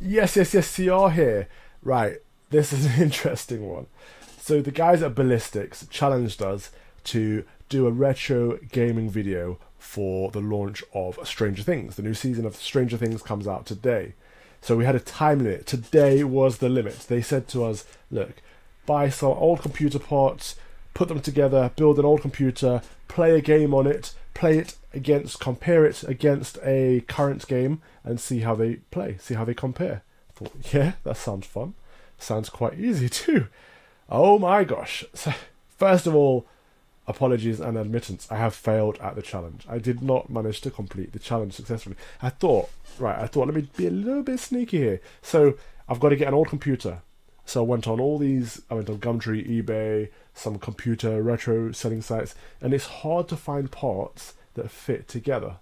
Yes, you are here. Right, this is an interesting one. So the guys at Ballistix challenged us to do a retro gaming video for the launch of Stranger Things. The new season of Stranger Things comes out today. So we had a time limit. Today was the limit. They said to us, look, buy some old computer parts, put them together, build an old computer, play a game on it, compare it against a current game, and see how they play, see how they compare. I thought, yeah, that sounds fun. Sounds quite easy too. Oh my gosh. So, first of all, apologies and admittance. I have failed at the challenge. I did not manage to complete the challenge successfully. I thought, let me be a little bit sneaky here. So I've got to get an old computer. So I went on Gumtree, eBay, some computer retro selling sites, and it's hard to find parts that fit together.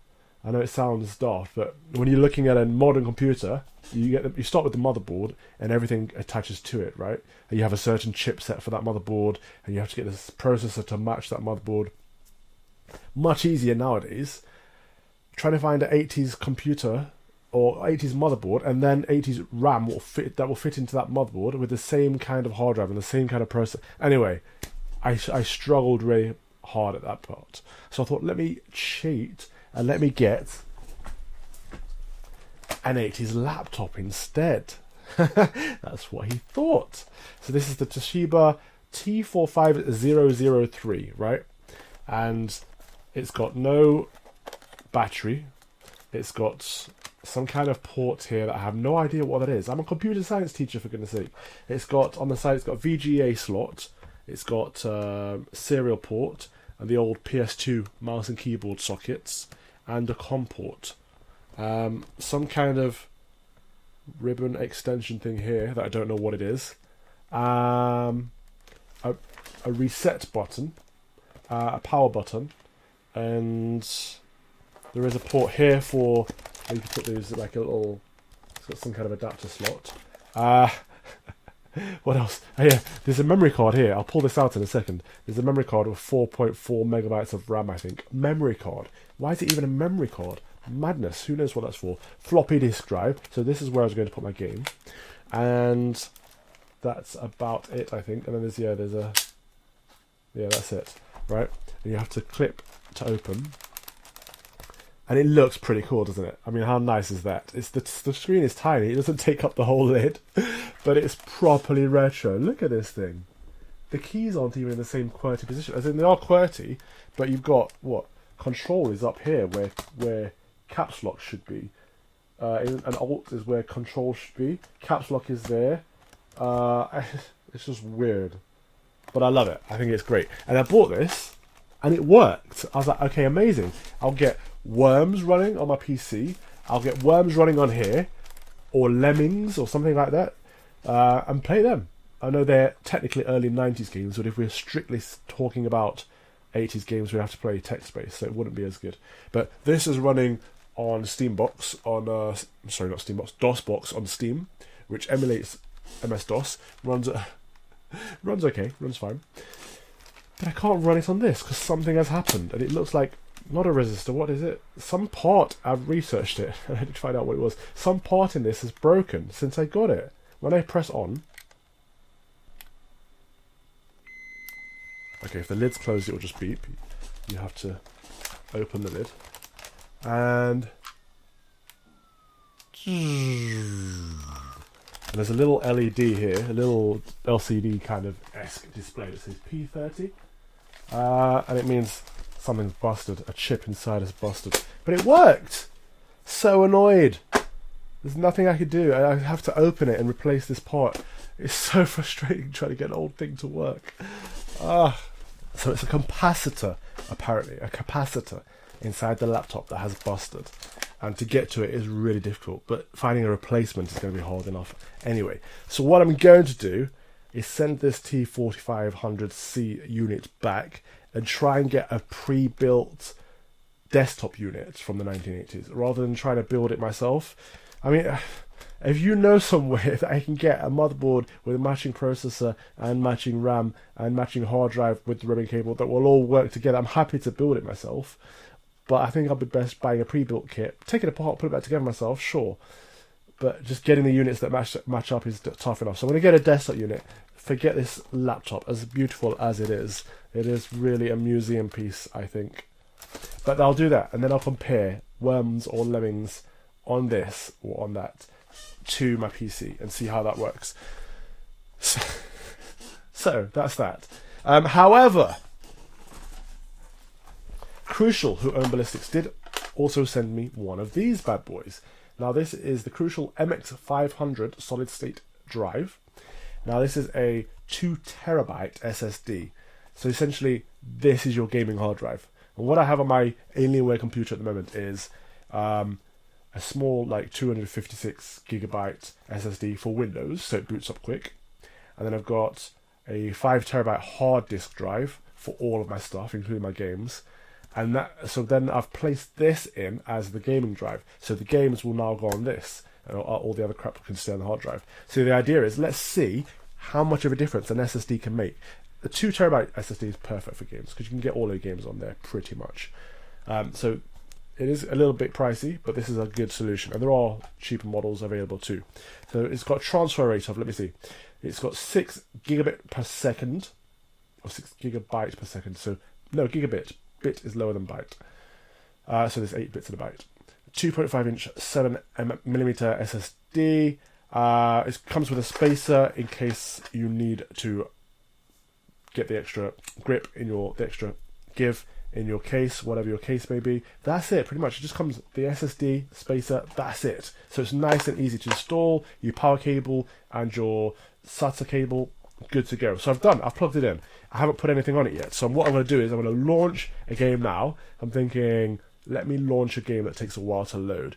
I know it sounds daft, but when you're looking at a modern computer, you start with the motherboard and everything attaches to it, right? And you have a certain chipset for that motherboard, and you have to get this processor to match that motherboard. Much easier nowadays. Trying to find an 80s computer or 80s motherboard, and then 80s RAM will fit into that motherboard with the same kind of hard drive and the same kind of processor. Anyway, I struggled really hard at that part. So I thought, let me cheat and let me get an 80s laptop instead. That's what he thought. So this is the Toshiba T45003, right? And it's got no battery. It's got some kind of port here that I have no idea what that is. I'm a computer science teacher, for goodness sake. It's got, on the side, it's got VGA slot. It's got serial port and the old PS2 mouse and keyboard sockets and a COM port. Some kind of ribbon extension thing here that I don't know what it is. A reset button, a power button, and there is a port here for, you can put these like a little, it's got some kind of adapter slot. What else? Oh yeah, there's a memory card here. I'll pull this out in a second. There's a memory card with 4.4 megabytes of RAM, I think. Memory card. Why is it even a memory card? Madness. Who knows what that's for? Floppy disk drive. So this is where I was going to put my game. And that's about it, I think. And then there's that's it. Right? And you have to clip to open. And it looks pretty cool, doesn't it? I mean, how nice is that? It's the screen is tiny. It doesn't take up the whole lid. But it's properly retro. Look at this thing. The keys aren't even in the same QWERTY position. As in, they are QWERTY, but you've got, what? Control is up here, where caps lock should be. And Alt is where Control should be. Caps lock is there. It's just weird. But I love it. I think it's great. And I bought this, and it worked. I was like, okay, amazing. I'll get Worms running on my PC. I'll get Worms running on here, or Lemmings, or something like that, and play them. I know they're technically early 90s games, but if we're strictly talking about 80s games, we have to play text-based, so it wouldn't be as good. But this is running on Steambox, DOSBox on Steam, which emulates MS-DOS. Runs okay, runs fine. But I can't run it on this because something has happened, and it looks like not a resistor. What is it? Some part, I've researched it, and I had to find out what it was. Some part in this is broken since I got it. When I press on, okay, if the lid's closed, it will just beep. You have to open the lid, and there's a little LED here, a little LCD kind of esque display that says P30, and it means something's busted. A chip inside is busted, but it worked. So annoyed. There's nothing I could do. I have to open it and replace this part. It's so frustrating trying to get an old thing to work. So it's a capacitor, apparently. A capacitor inside the laptop that has busted. And to get to it is really difficult. But finding a replacement is going to be hard enough. Anyway, so what I'm going to do is send this T4500C unit back and try and get a pre-built desktop unit from the 1980s rather than trying to build it myself. I mean, if you know somewhere that I can get a motherboard with a matching processor and matching RAM and matching hard drive with the ribbon cable that will all work together, I'm happy to build it myself. But I think I'll be best buying a pre-built kit, take it apart, put it back together myself, sure. but just getting the units that match up is tough enough. So I'm going to get a desktop unit. Forget this laptop, as beautiful as it is. It is really a museum piece, I think. But I'll do that, and then I'll compare worms or lemmings on this or on that to my PC and see how that works. So that's that. However, Crucial, who own Ballistix, did also send me one of these bad boys. Now this is the Crucial MX500 solid state drive. Now this is a 2 terabyte SSD. So essentially this is your gaming hard drive. And what I have on my Alienware computer at the moment is a small, like 256 gigabyte SSD for Windows, so it boots up quick. And then I've got a 5 terabyte hard disk drive for all of my stuff, including my games. And so then I've placed this in as the gaming drive. So the games will now go on this, and all the other crap can stay on the hard drive. So the idea is, let's see how much of a difference an SSD can make. The 2 terabyte SSD is perfect for games because you can get all your games on there pretty much. So it is a little bit pricey, but this is a good solution. And there are cheaper models available too. So it's got a transfer rate of, let me see, it's got 6 gigabit per second, or 6 gigabytes per second. So no, gigabit. Bit is lower than byte. So there's 8 bits in a byte. 2.5 inch 7mm SSD. It comes with a spacer in case you need to get the extra grip in the extra give in your case, whatever your case may be. That's it, pretty much. It just comes the SSD, spacer, that's it. So it's nice and easy to install. Your power cable and your SATA cable, good to go. So I've plugged it in. I haven't put anything on it yet. So what I'm going to do is I'm going to launch a game now. I'm thinking, let me launch a game that takes a while to load.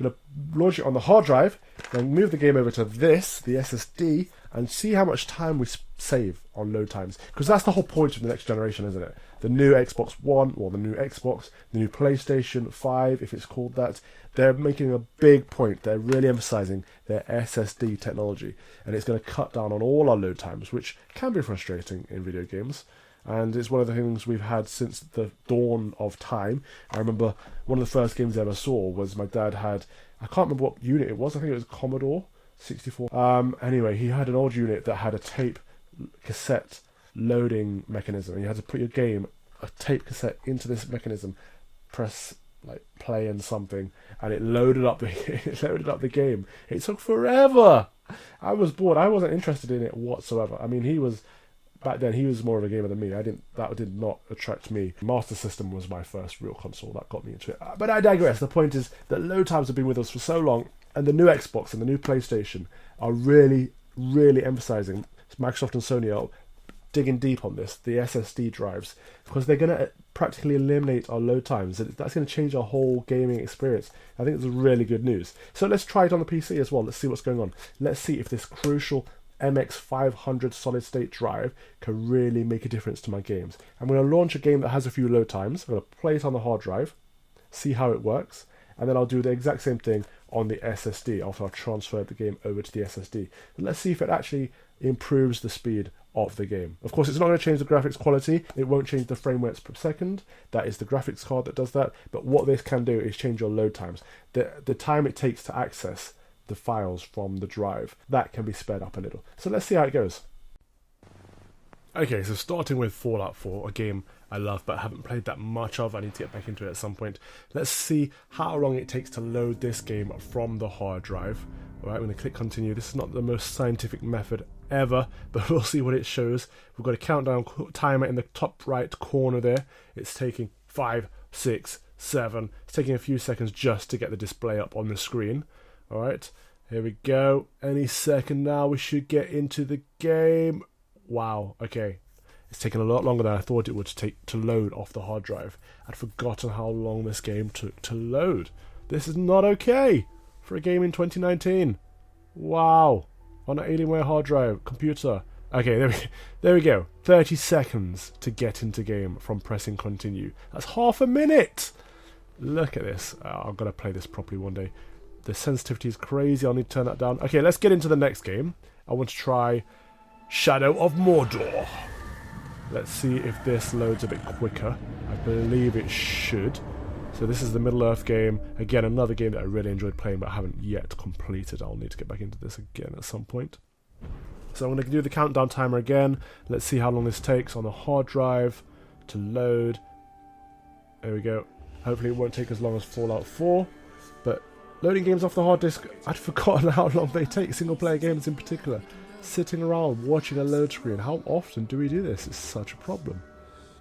I'm going to launch it on the hard drive, then move the game over to this, the SSD, and see how much time we save on load times. Because that's the whole point of the next generation, isn't it? The new Xbox One, or the new Xbox, the new PlayStation 5, if it's called that, they're making a big point. They're really emphasizing their SSD technology. And it's going to cut down on all our load times, which can be frustrating in video games. And it's one of the things we've had since the dawn of time. I remember one of the first games I ever saw was my dad had, I can't remember what unit it was, I think it was Commodore 64. Anyway, he had an old unit that had a tape cassette loading mechanism, and you had to put your game, a tape cassette, into this mechanism, press like play and something, and it loaded up the game. It took forever. I was bored. I wasn't interested in it whatsoever. I mean, back then he was more of a gamer than me. That did not attract me. Master System was my first real console that got me into it. But I digress. The point is that load times have been with us for so long, and the new Xbox and the new PlayStation are really, really emphasizing. Microsoft and Sony are digging deep on this, the SSD drives, because they're going to practically eliminate our load times. That's going to change our whole gaming experience. I think it's really good news. So let's try it on the PC as well. Let's see what's going on. Let's see if this Crucial MX500 solid state drive can really make a difference to my games. I'm going to launch a game that has a few load times. I'm going to play it on the hard drive, see how it works, and then I'll do the exact same thing on the SSD after I've transferred the game over to the SSD. But let's see if it actually improves the speed of the game. Of course, it's not going to change the graphics quality. It won't change the frame rates per second. That is the graphics card that does that. But what this can do is change your load times. The time it takes to access the files from the drive, that can be sped up a little. So let's see how it goes. Okay, so starting with Fallout 4, a game I love but haven't played that much of. I need to get back into it at some point. Let's see how long it takes to load this game from the hard drive. Alright, I'm going to click continue. This is not the most scientific method ever, but we'll see what it shows. We've got a countdown timer in the top right corner there. It's taking 5, 6, 7. It's taking a few seconds just to get the display up on the screen. Alright, here we go. Any second now we should get into the game. Wow, okay. It's taken a lot longer than I thought it would take to load off the hard drive. I'd forgotten how long this game took to load. This is not okay for a game in 2019. Wow. On an Alienware hard drive, computer. Okay, there we go. 30 seconds to get into game from pressing continue. That's half a minute. Look at this. I'm going to play this properly one day. The sensitivity is crazy. I'll need to turn that down. Okay, let's get into the next game. I want to try Shadow of Mordor. Let's see if this loads a bit quicker. I believe it should. So this is the Middle-earth game. Again, another game that I really enjoyed playing, but I haven't yet completed. I'll need to get back into this again at some point. So I'm going to do the countdown timer again. Let's see how long this takes on the hard drive to load. There we go. Hopefully it won't take as long as Fallout 4. But loading games off the hard disk, I'd forgotten how long they take, single-player games in particular. Sitting around watching a load screen. How often do we do this? It's such a problem.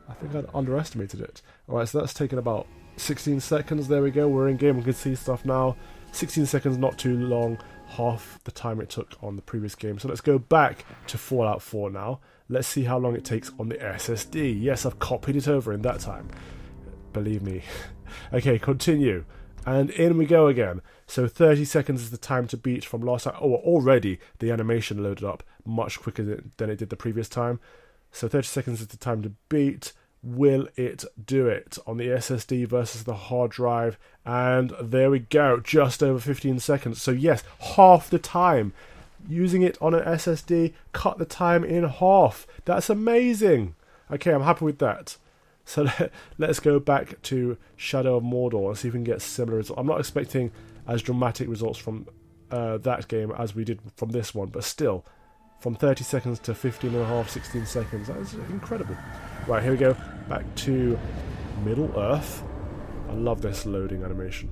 I think I'd underestimated it. Alright, so that's taken about 16 seconds. There we go. We're in game. We can see stuff now. 16 seconds, not too long. Half the time it took on the previous game. So let's go back to Fallout 4 now. Let's see how long it takes on the SSD. Yes, I've copied it over in that time. Believe me. Okay, continue. And in we go again. So 30 seconds is the time to beat from last time. Oh, already the animation loaded up much quicker than it did the previous time. So 30 seconds is the time to beat. Will it do it on the SSD versus the hard drive? And there we go, just over 15 seconds. So yes, half the time. Using it on an SSD, cut the time in half. That's amazing. Okay, I'm happy with that. So let's go back to Shadow of Mordor and see if we can get similar results. I'm not expecting as dramatic results from that game as we did from this one, but still, from 30 seconds to 15 and a half, 16 seconds, that is incredible. Right, here we go, back to Middle-earth. I love this loading animation.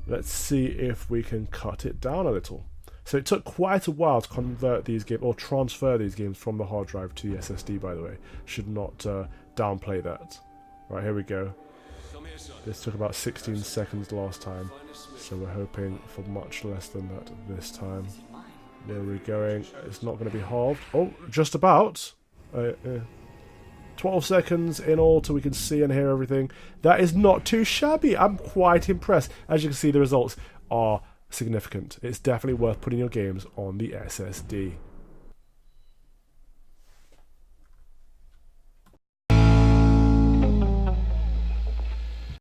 Let's see if we can cut it down a little. So it took quite a while to convert these games, or transfer these games from the hard drive to the SSD, by the way. Should not downplay that. Right, here we go. This took about 16 seconds last time, so we're hoping for much less than that this time. Where are we going? It's not going to be halved. Oh, just about. 12 seconds in all till we can see and hear everything. That is not too shabby. I'm quite impressed. As you can see, the results are significant. It's definitely worth putting your games on the SSD.